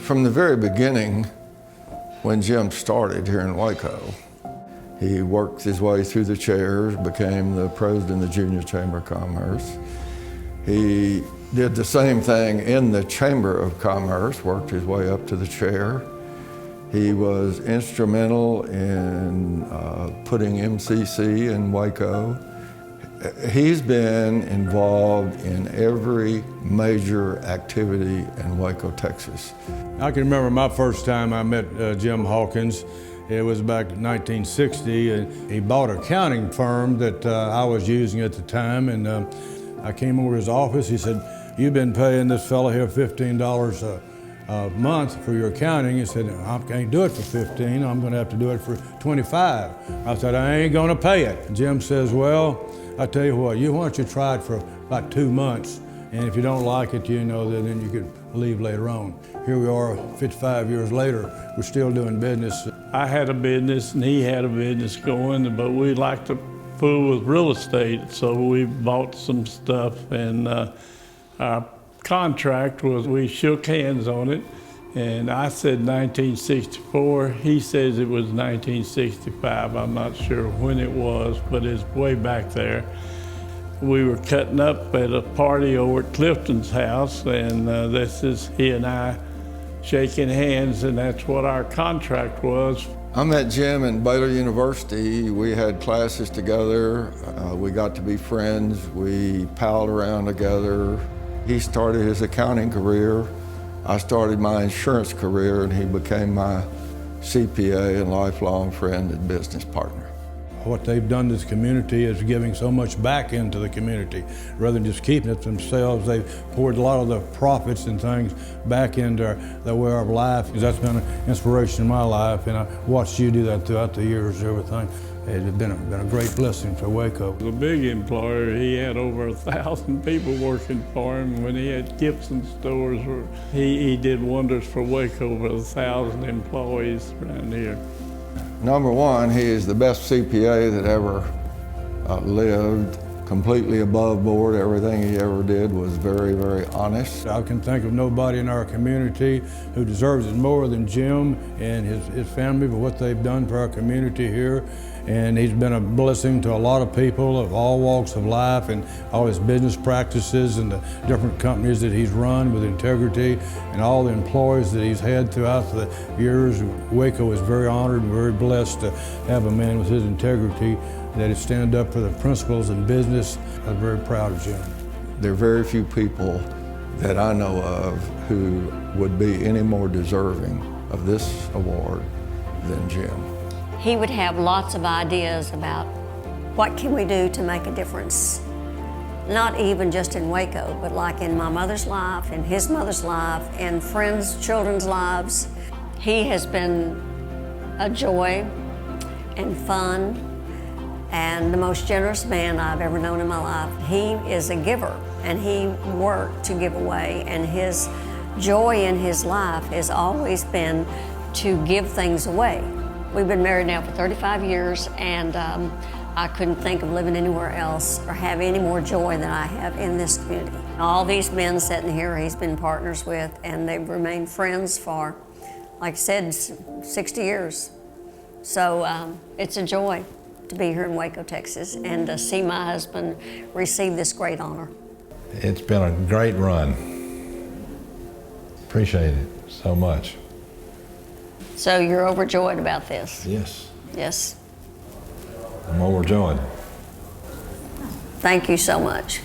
From the very beginning, when Jim started here in Waco, he worked his way through the chairs, became the president of the Junior Chamber of Commerce. He did the same thing in the Chamber of Commerce, worked his way up to the chair. He was instrumental in putting MCC in Waco. He's been involved in every major activity in Waco, Texas. I can remember my first time I met Jim Hawkins. It was back in 1960, and he bought an accounting firm that I was using at the time, and I came over to his office. He said, "You've been paying this fellow here $15 a month for your accounting." He said, "I can't do it for 15, I'm gonna have to do it for 25. I said, "I ain't gonna pay it." Jim says, "Well, I tell you what, why don't you try it for about 2 months, and if you don't like it, you know, then you can leave later on." Here we are 55 years later, we're still doing business. I had a business and he had a business going, but we liked to fool with real estate, so we bought some stuff, and our contract was, we shook hands on it, and I said 1964, he says it was 1965. I'm not sure when it was, but it's way back there. We were cutting up at a party over at Clifton's house, and this is he and I shaking hands, and that's what our contract was. I met Jim in Baylor University. We had classes together. We got to be friends. We palled around together. He started his accounting career. I started my insurance career, and he became my CPA and lifelong friend and business partner. What they've done to this community is giving so much back into the community. Rather than just keeping it themselves, they've poured a lot of the profits and things back into the way of life. That's been an inspiration in my life, and I watched you do that throughout the years, everything. It's been a great blessing for Waco. The big employer, he had over 1,000 people working for him. When he had Gibson stores, he did wonders for Waco with 1,000 employees around here. Number one, he is the best CPA that ever lived, completely above board. Everything he ever did was very, very honest. I can think of nobody in our community who deserves it more than Jim and his family for what they've done for our community here. And he's been a blessing to a lot of people of all walks of life, and all his business practices and the different companies that he's run with integrity, and all the employees that he's had throughout the years. Waco is very honored and very blessed to have a man with his integrity that is stand up for the principles in business. I'm very proud of Jim. There are very few people that I know of who would be any more deserving of this award than Jim. He would have lots of ideas about what can we do to make a difference. Not even just in Waco, but like in my mother's life, in his mother's life, and friends' children's lives. He has been a joy and fun and the most generous man I've ever known in my life. He is a giver, and he worked to give away, and his joy in his life has always been to give things away. We've been married now for 35 years, and I couldn't think of living anywhere else or have any more joy than I have in this community. All these men sitting here, he's been partners with, and they've remained friends for, like I said, 60 years. So it's a joy to be here in Waco, Texas, and to see my husband receive this great honor. It's been a great run. Appreciate it so much. So you're overjoyed about this? Yes. Yes. I'm overjoyed. Thank you so much.